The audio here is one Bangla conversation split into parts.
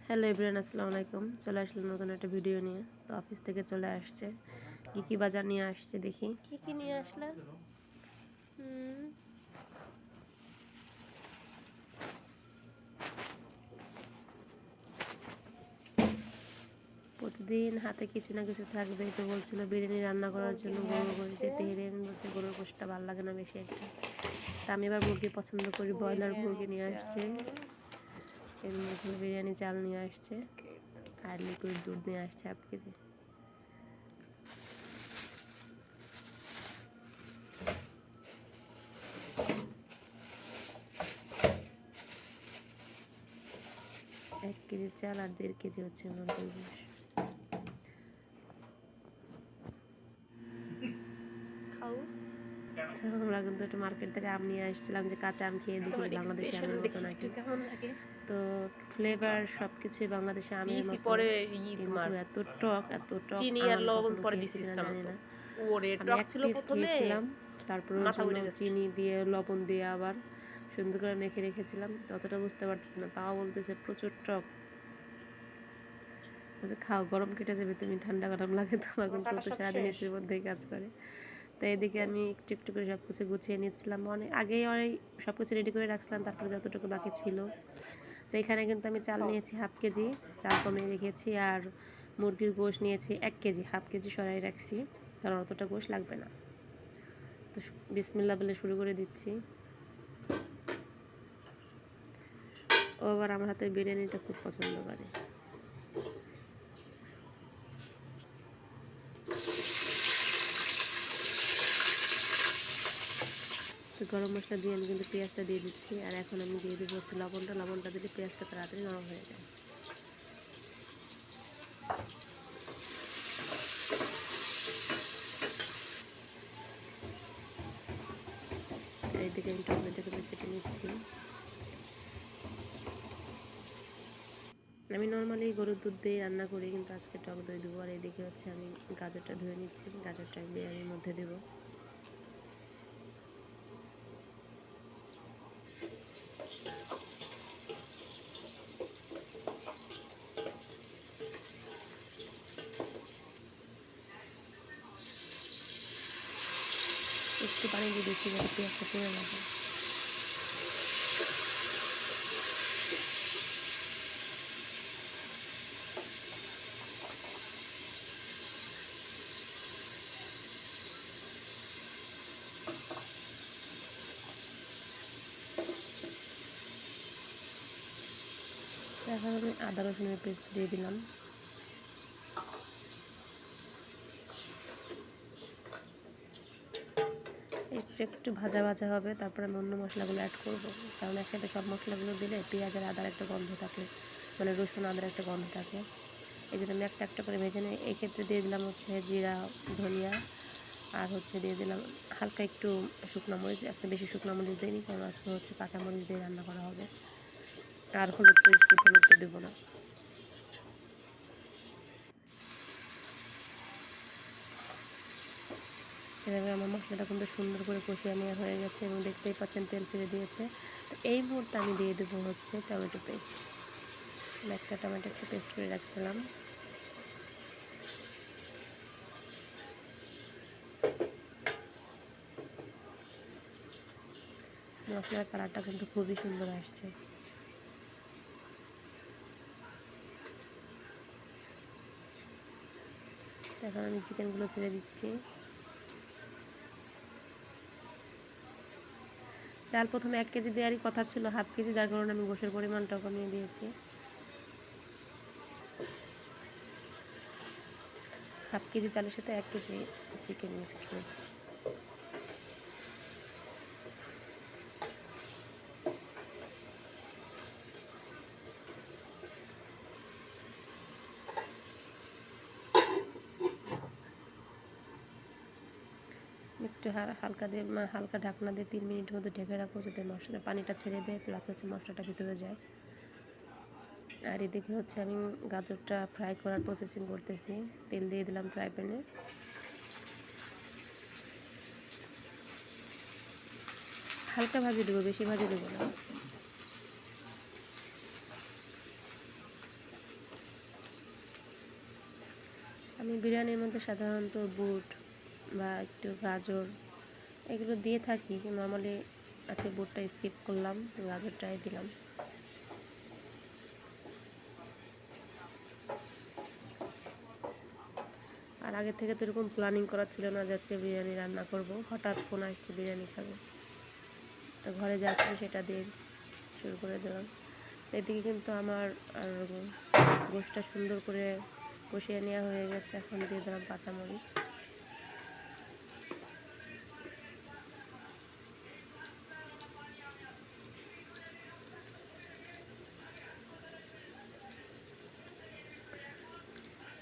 হ্যালো এভরিওয়ান, আসসালামু আলাইকুম। চলে আসলাম নতুন একটা ভিডিও নিয়ে। তো অফিস থেকে চলে আসছে, কি বাজার নিয়ে আসছে দেখি। কি নিয়ে আসলা? প্রতিদিন হাতে কিছু না কিছু থাকবে। তো বলছিল বিরিয়ানি রান্না করার জন্য গরুর গোশত দিতে। হিরেন বলছে গরুর গোশতটা ভালো লাগে না বেশি একটা। তা আমি এবার মুরগি পছন্দ করি, ব্রয়লার মুরগি নিয়ে আসছে। এর মধ্যে বিরিয়ানি চাল নিয়ে আসছে আর লিকুইড দুধ নিয়ে আসছে 1/2 কেজি। এক কেজি চাল আর 1.5 কেজি হচ্ছে মুরগির গোশত। আমরা কিন্তু একটু মার্কেট থেকে আম নিয়ে আসছিলাম, যে কাঁচা আম খেয়ে দেখি বাংলাদেশি আমের মতো নাকি। তো ফ্লেভার সবকিছুই বাংলাদেশি আমের মতো, কিন্তু এত টক চিনি আম আর আমি লবণ কখনো পরে খেয়েছি দিছিস কিনা জানি তো না। ওরে আমি টক এক ছিল পিস প্রথমে খেয়েছিলাম, তারপর ওর মাথা জন্য উঠে গেছে। চিনি দিয়ে লবণ দিয়ে আবার সুন্দর করে মেখে রেখেছিলাম। ততটা বুঝতে পারতেছি না, তাও বলতেছে প্রচুর টক। বলছে খাও, গরম কেটে যাবে, তুমি ঠান্ডা গরম লাগে তোমার, কিন্তু তো সারাদিন এসির মধ্যেই কাজ করে। তো এদিকে আমি একটু একটু করে সব কিছু গুছিয়ে নিচ্ছিলাম। আগেই অনেক সব কিছু রেডি করে রাখছিলাম, তারপরে যতটুকু বাকি ছিল। তো এখানে কিন্তু আমি চাল নিয়েছি 1/2 কেজি, চাল কমিয়ে রেখেছি। আর মুরগির গোশত নিয়েছি 1 কেজি, 1/2 কেজি সরাই রাখছি, কারণ অতটা গোশত লাগবে না। তো বিসমিল্লাহ বলে শুরু করে দিচ্ছি। ও আবার আমার হাতের বিরিয়ানিটা খুব পছন্দ করে। তো গরম মশলা দিয়ে আমি কিন্তু পেঁয়াজটা দিয়ে দিচ্ছি। আর এখন আমি দিয়ে দেবো হচ্ছে লবণটা দিলে পেঁয়াজটা তাড়াতাড়ি নরম হয়ে যায়। আর এদিকে আমি টমেটোগুলো কেটে নিচ্ছি। আমি নর্মালি গরুর দুধ দিয়ে রান্না করি, কিন্তু আজকে টক দই দেবো। আর এদিকে হচ্ছে আমি গাজরটা ধুয়ে নিচ্ছি, গাজরটা আমি বিরিয়ানির মধ্যে দেবো। একটু পানি দিয়ে দিচ্ছি যাতে পেঁয়াজটা পুড়ে না যায়। এখন আমি আদা রসুনের পেস্ট দিয়ে দিলাম। একটু ভাজা ভাজা হবে, তারপরে আমি অন্য মশলাগুলো অ্যাড করবো। কারণ একসাথে সব মশলাগুলো দিলে পেঁয়াজ আর আদার একটা গন্ধ থাকে, মানে রসুন আদার একটা গন্ধ থাকে। এই জন্য আমি একটা একটা করে ভেজে নিই। এই ক্ষেত্রে দিয়ে দিলাম হচ্ছে জিরা, ধনিয়া, আর হচ্ছে দিয়ে দিলাম হালকা একটু শুকনো মরিচ। আজকে বেশি শুকনো মরিচ দিইনি, কারণ আজকে হচ্ছে কাঁচা মরিচ দিয়ে রান্না করা হবে। আর হলুদটা দেবো না। এভাবে আমার মশলাটা কিন্তু সুন্দর করে কষিয়ে নেওয়া হয়ে গেছে এবং দেখতেই পাচ্ছেন তেল ছেড়ে দিয়েছে। তো এই মুহূর্তে আমি দিয়ে দেবো হচ্ছে টমেটো পেস্ট। আমি একটা টমেটো একটু পেস্ট করে রাখছিলাম। মশলার কালারটা কিন্তু খুবই সুন্দর আসছে। এখন আমি চিকেনগুলো ছেড়ে দিচ্ছি। চাল প্রথমে 1 কেজি দেওয়ারই কথা ছিল 1/2 কেজি, যার কারণে আমি গোশের পরিমাণটাও কমিয়ে দিয়েছি। 1/2 কেজি চালের সাথে 1 কেজি চিকেন মিক্সড করেছি। একটু হালকা ঢাকনা দিয়ে 3 মিনিট মতো ঢেকে রাখবো, যাতে মশলা পানিটা ছেড়ে দেয়, প্লাস হচ্ছে মশলাটা ভিতরে যায়। আর এদিকে হচ্ছে আমি গাজরটা ফ্রাই করার প্রসেসিং করতেছি। তেল দিয়ে দিলাম ফ্রাই প্যানে। হালকা ভাজে দেবো, বেশি ভাজে দেবো না। আমি বিরিয়ানির মধ্যে সাধারণত বুট বা একটু গাজর এগুলো দিয়ে থাকি, নর্মালি আজকে বুটটা স্কিপ করলাম, গাজরটাই দিলাম। আর আগে থেকে তো এরকম প্ল্যানিং করা ছিল না যে আজকে বিরিয়ানি রান্না করব, হঠাৎ ফোন আসছে বিরিয়ানি খাবো, তো ঘরে যা ছিল সেটা দিয়ে শুরু করে দিলাম। এদিকে কিন্তু আমার আর গোশটা সুন্দর করে কষিয়ে নেওয়া হয়ে গেছে, এখন দিয়ে দিলাম কাঁচামরিচ।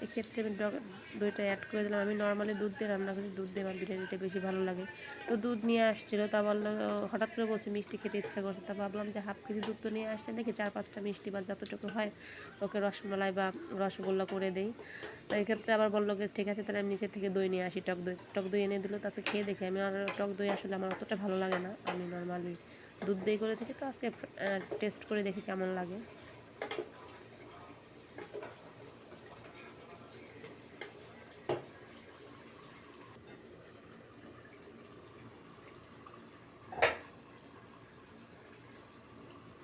এক্ষেত্রে আমি দইটা অ্যাড করে দিলাম। আমি নর্মালি দুধ দিয়ে রান্না করি, দুধ দিয়ে আমার বিরিয়ানিটা বেশি ভালো লাগে। তো দুধ নিয়ে আসছিলো, তা বললো, হঠাৎ করে বলছে মিষ্টি খেতে ইচ্ছা করছে, তা ভাবলাম যে হাফ কেজি দুধ তো নিয়ে আসছে, দেখি 4-5টা মিষ্টি বা যতটুকু হয় ওকে রসমালাই বা রসগোল্লা করে দেই। তো এক্ষেত্রে আবার বললো যে ঠিক আছে তাহলে আমি নিচে থেকে দই নিয়ে আসি, টক দই এনে দিল। তাছে খেয়ে দেখি আমি, আর টক দই আসলে আমার অতটা ভালো লাগে না, আমি নর্মালি দুধ দই করে থাকি। তো আজকে টেস্ট করে দেখি কেমন লাগে।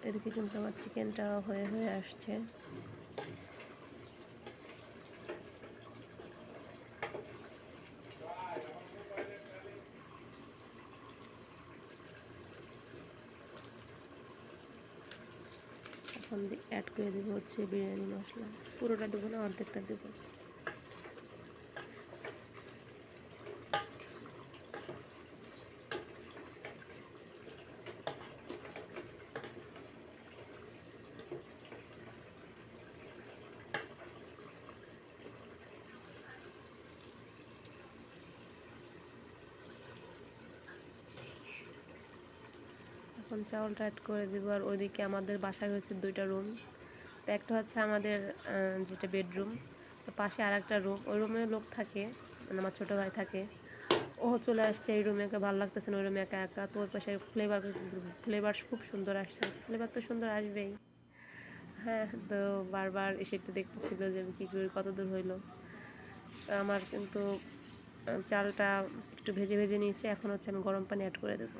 এদিকে কিন্তু আমার চিকেনটা হয়ে আসছে। এখন অ্যাড করে দেবো হচ্ছে বিরিয়ানি মশলা, পুরোটা দেবো না, অর্ধেকটা দেবো। এখন চাউলটা অ্যাড করে দেবো। আর ওইদিকে আমাদের বাসায় হচ্ছে 2টা রুম, তো একটা হচ্ছে আমাদের যেটা বেডরুম, তো পাশে আর একটা রুম, ওই রুমে লোক থাকে, মানে আমার ছোটো ভাই থাকে। ও চলে আসছে এই রুমে, ভালো লাগতেছে না ওই রুমে একা একা। তো ওই পাশে ফ্লেভার খুব সুন্দর আসছে, ফ্লেভার তো সুন্দর আসবেই। হ্যাঁ, তো বারবার এসে একটু দেখতেছিল যে আমি কী করি, কত দূর হইলো। তো আমার কিন্তু চালটা একটু ভেজে ভেজে নিয়েছি, এখন হচ্ছে আমি গরম পানি অ্যাড করে দেবো।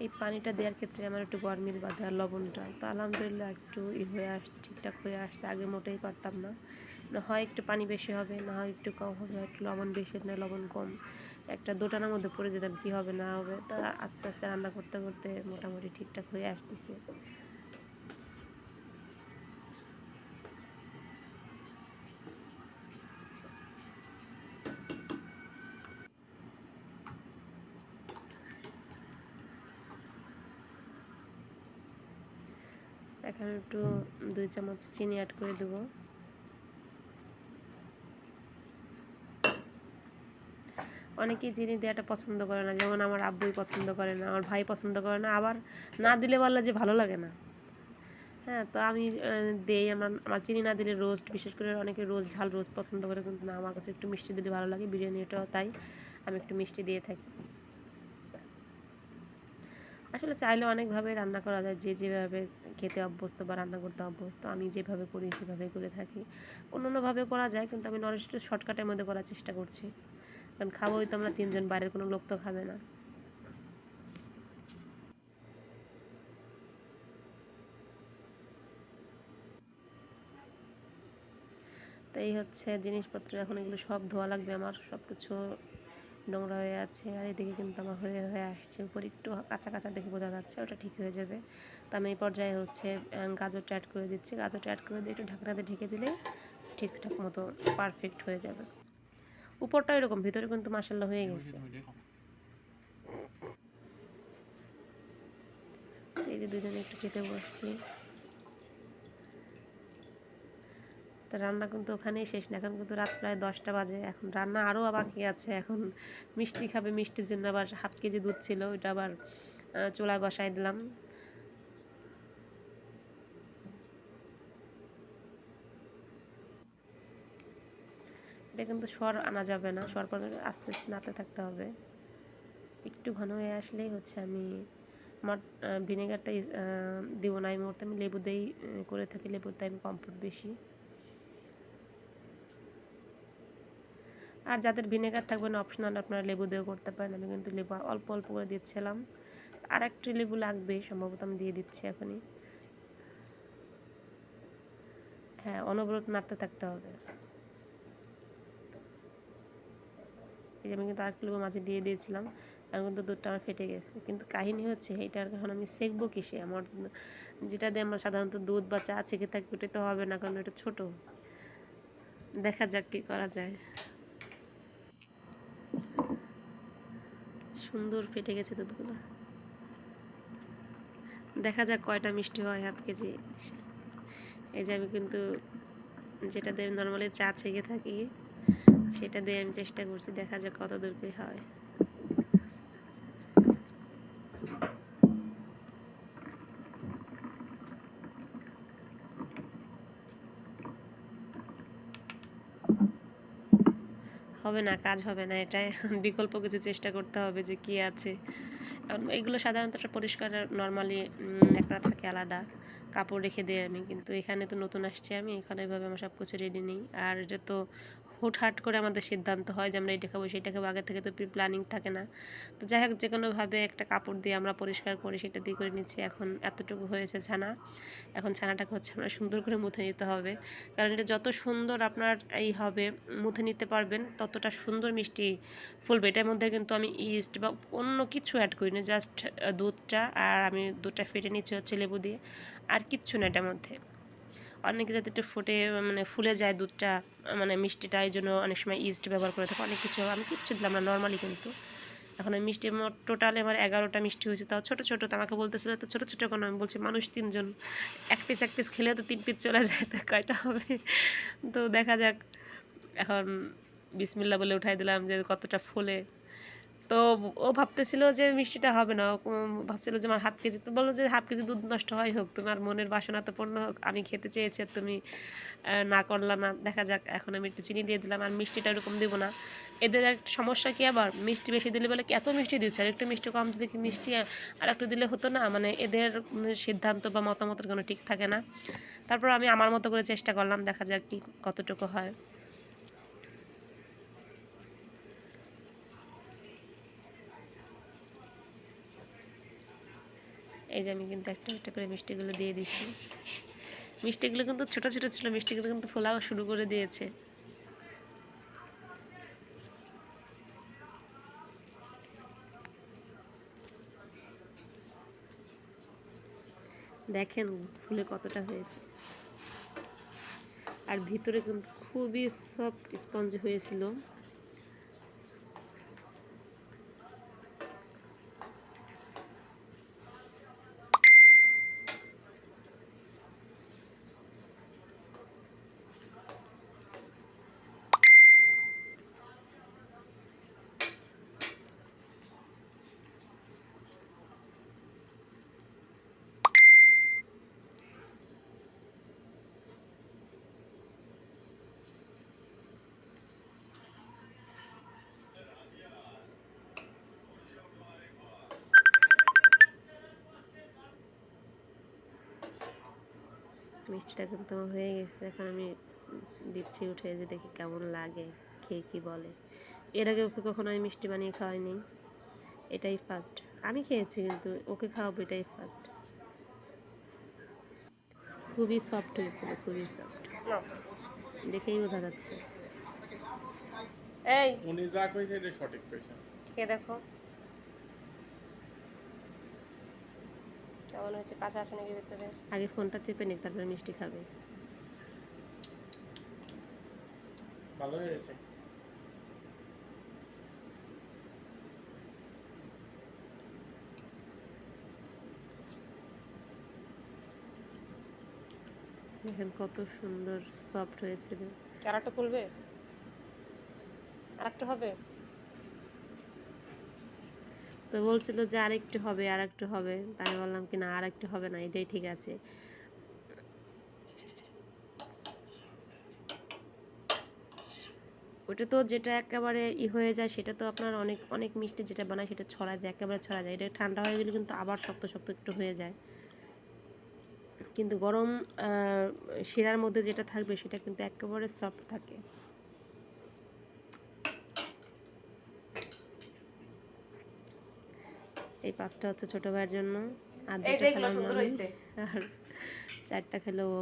এই পানিটা দেওয়ার ক্ষেত্রে আমার একটু গরমিল বাঁধে, আর লবণটা তো আলহামদুলিল্লাহ একটু হয়ে আসছে, ঠিকঠাক হয়ে আসছে। আগে মোটেই পারতাম না, হয় একটু পানি বেশি হবে, না হয় একটু কম হবে, একটু লবণ বেশি না লবণ কম, একটা দোটানার মধ্যে পড়ে যেতাম কী হবে না হবে। তা আস্তে আস্তে রান্না করতে করতে মোটামুটি ঠিকঠাক হয়ে আসতেছে। এখন একটু 2 চামচ চিনি অ্যাড করে দেবো। অনেকেই চিনি দেওয়াটা পছন্দ করে না, যেমন আমার আব্বুই পছন্দ করে না, আমার ভাই পছন্দ করে না, আবার না দিলে বললে যে ভালো লাগে না। হ্যাঁ, তো আমি দেই। আমার চিনি না দিলে রোস্ট, বিশেষ করে অনেকে ঝাল রোস্ট পছন্দ করে, কিন্তু না, আমার কাছে একটু মিষ্টি দিলে ভালো লাগে। বিরিয়ানিটাও তাই, আমি একটু মিষ্টি দিয়ে থাকি। আসলে চাইলে অনেকভাবে রান্না করা যায়, যে যেভাবে খেতে অভ্যস্ত বা রান্না করতে অভ্যস্ত। আমি যেভাবে করি সেভাবেই করে থাকি। অন্যান্যভাবে করা যায়, কিন্তু আমি নলেজ একটু শর্টকাটের মধ্যে করার চেষ্টা করছি, কারণ খাবোই তো আমরা 3 জন, বাইরের কোনো লোক তো খাবে না। তো এই হচ্ছে জিনিসপত্র, এখন এগুলো সব ধোয়া লাগবে, আমার সব কিছু নোংরা হয়ে আছে। আর এদিকে কিন্তু আমার হয়ে আসছে, উপর একটু কাঁচা কাঁচা দেখে বোঝা যাচ্ছে, ওটা ঠিক হয়ে যাবে। তো আমি এই পর্যায়ে হচ্ছে গাজরটা অ্যাড করে দিচ্ছি। গাজরটা অ্যাড করে দিয়ে একটু ঢাকনাতে ঢেকে দিলেই ঠিকঠাক মতো পারফেক্ট হয়ে যাবে। উপরটা এরকম, ভিতরে কিন্তু মাসাল্লাহ হয়ে গেছে। এই যে দুজনে একটু খেতে বসছি। তো রান্না কিন্তু ওখানেই শেষ না, এখন কিন্তু রাত প্রায় 10টা বাজে, এখন রান্না আরও বাকি আছে। এখন মিষ্টি খাবে, মিষ্টির জন্য আবার হাফ কেজি দুধ ছিল, ওইটা আবার চুলায় বসাই দিলাম। এটা কিন্তু সর আনা যাবে না, সর পরে আস্তে আস্তে নাড়তে থাকতে হবে। একটু ঘন হয়ে আসলেই হচ্ছে আমি আমার ভিনেগারটা দেবো না, এই মুহূর্তে আমি লেবু দিয়েই করে থাকি, লেবুতে আমি কমফোর্ট বেশি। আর যাদের ভিনেগার থাকবে না অপশনাল, আপনারা লেবু দিয়েও করতে পারেন। আমি কিন্তু লেবু অল্প অল্প করে দিচ্ছিলাম, আর একটু লেবু লাগবে সম্ভবত, আমি দিয়ে দিচ্ছি এখনই। হ্যাঁ, অনবরত নাড়তে থাকতে হবে। এই যে আমি কিন্তু আর লেবু মাঝে দিয়ে দিয়েছিলাম, এখন কিন্তু দুধটা আমার ফেটে গেছে। কিন্তু কাহিনী হচ্ছে এইটার এখন আমি সেঁকবো কিসে? আমার যেটা দিয়ে আমরা সাধারণত দুধ বা চা ছেঁকে থাকি ওটা তো হবে না, কারণ এটা ছোট। দেখা যাক কি করা যায়। সুন্দর ফেটে গেছে দুধগুলো। দেখা যাক কয়টা মিষ্টি হয় হাফ কেজি। এই যে আমি কিন্তু যেটা দিয়ে নর্মালি চা ছেঁকে থাকি সেটা দিয়ে আমি চেষ্টা করছি, দেখা যাক কত দূর কি হয়। হবে না, কাজ হবে না, এটাই বিকল্প কিছু চেষ্টা করতে হবে যে কি আছে। এগুলো সাধারণত একটা পরিষ্কার নর্মালি একটা থাকে আলাদা কাপড় রেখে দিই আমি, কিন্তু এখানে তো নতুন আসছি আমি, এখানে এভাবে আমার সব কিছু রেডি নেই। আর এটা তো হুটহাট করে আমাদের সিদ্ধান্ত হয় যে আমরা এটা খাবো সেটা খাবো, আগে থেকে তো প্ল্যানিং থাকে না। তো যাই হোক, যে কোনোভাবে একটা কাপড় দিয়ে আমরা পরিষ্কার করি, সেটা দিয়ে করে নিচ্ছি। এখন এতটুকু হয়েছে ছানা, এখন ছানাটাকে হচ্ছে আমরা সুন্দর করে মুথে নিতে হবে, কারণ এটা যত সুন্দর আপনার এই হবে মুথে নিতে পারবেন ততটা সুন্দর মিষ্টি ফুলবে। এটার মধ্যে কিন্তু আমি ইস্ট বা অন্য কিছু অ্যাড করিনি, জাস্ট দুধটা, আর আমি দুধটা ফেটে নিচ্ছি হচ্ছে লেবু দিয়ে, আর কিচ্ছু না এটার মধ্যে। অনেকে যাতে একটু ফুটে মানে ফুলে যায় দুধটা, মানে মিষ্টিটা, এই জন্য অনেক সময় ইস্ট ব্যবহার করে থাকে, অনেক কিছু। আমি কিচ্ছু দিলাম না নর্মালি। কিন্তু এখন আমি মিষ্টি মোট টোটাল আমার 11টা মিষ্টি হয়েছে, তাও ছোটো ছোটো। তো আমাকে বলতেছিল তো ছোটো ছোটো কোনো, আমি বলছি মানুষ 3 জন, এক পিস খেলেও তো 3 পিস চলে যায়, তা কয়টা হবে? তো দেখা যাক। এখন বিসমিল্লা বলে উঠাই দিলাম যে কতটা ফুলে। তো ও ভাবতেছিল যে মিষ্টিটা হবে না, ও ভাবছিল যে আমার হাফ কেজি, তো বললো যে হাফ কেজি দুধ নষ্ট হয় হোক, তোমার মনের বাসনা তো পূর্ণ হোক, আমি খেতে চেয়েছি তুমি না করলা না। দেখা যাক, এখন আমি একটু চিনি দিয়ে দিলাম, আর মিষ্টিটা এরকম দেবো না। এদের একটা সমস্যা কি, আবার মিষ্টি বেশি দিলে বলে এত মিষ্টি দিচ্ছে, আর একটু মিষ্টি কম যদি মিষ্টি আর একটু দিলে হতো না, মানে এদের সিদ্ধান্ত বা মতামতের কোনো ঠিক থাকে না। তারপর আমি আমার মতো করে চেষ্টা করলাম, দেখা যাক কি কতটুকু হয়। এই যে আমি কিন্তু একটা একটা করে মিষ্টিগুলো দিয়ে দিচ্ছি। মিষ্টিগুলো কিন্তু ছোটো ছোটো ছিল, মিষ্টিগুলো কিন্তু ফোলাও শুরু করে দিয়েছে। দেখেন ফুলে কতটা হয়েছে, আর ভিতরে কিন্তু খুবই সফট স্পঞ্জ হয়েছিল। মিষ্টিটা কিন্তু হয়ে গেছে, এখন আমি দিচ্ছি উঠে, যে দেখি কেমন লাগে, খেয়ে কি বলে। এর আগে ওকে কখনো আমি মিষ্টি বানিয়ে খাওয়াইনি, এটাই ফার্স্ট। আমি খেয়েছি কিন্তু ওকে খাওয়াবো এটাই ফার্স্ট। খুবই সফট হয়েছিল, খুবই সফট, দেখেই বোঝা যাচ্ছে। এই উনি যা কইছে এটা সঠিক কইছে। কে দেখো কেমন হয়েছে, কাঁচা আছে নাকি ভিতরে? আগে ফোনটা চেপে নিক, তারপরে মিষ্টি খাবে। ভালো হয়েছে। দেখেন কত সুন্দর সফট হয়েছিল। আরেকটা খুলবে, আরেকটা হবে। তো বলছিল যে আরেকটু হবে, আরেকটু হবে, তাই আমি বললাম কি না, আরেকটু হবে না, এটাই ঠিক আছে। ওটা তো যেটা একেবারে হয়ে যায় সেটা তো আপনার অনেক অনেক মিষ্টি যেটা বানায় সেটা ছড়া যায়, একেবারে ছড়া যায়। এটা ঠান্ডা হয়ে গেলে কিন্তু আবার শক্ত শক্ত একটু হয়ে যায়। কিন্তু গরম শিরার মধ্যে যেটা থাকবে সেটা কিন্তু একেবারে সফট থাকে। এই 5টা হচ্ছে ছোট ভাইয়ের জন্য, আর 2টা খেলাম আমি, আর 4টা খেলো ও।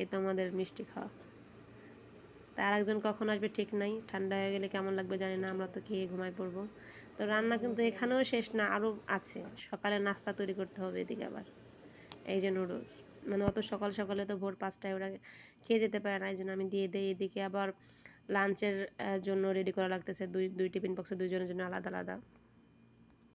এই তো আমাদের মিষ্টি খাওয়া। তা আরেকজন কখন আসবে ঠিক নাই, ঠান্ডা হয়ে গেলে কেমন লাগবে জানি না, আমরা তো খেয়ে ঘুমায় পড়বো। তো রান্না কিন্তু এখানেও শেষ না, আরও আছে। সকালে নাস্তা তৈরি করতে হবে এদিকে আবার। এই যে নুডলস, মানে অত সকাল সকালে তো ভোর 5টায় ওরা খেয়ে যেতে পারে না, এই জন্য আমি দিয়ে দিই। এদিকে আবার লাঞ্চের জন্য রেডি করা লাগতেছে, দুই টিফিন বক্সে দুইজনের জন্য আলাদা আলাদা।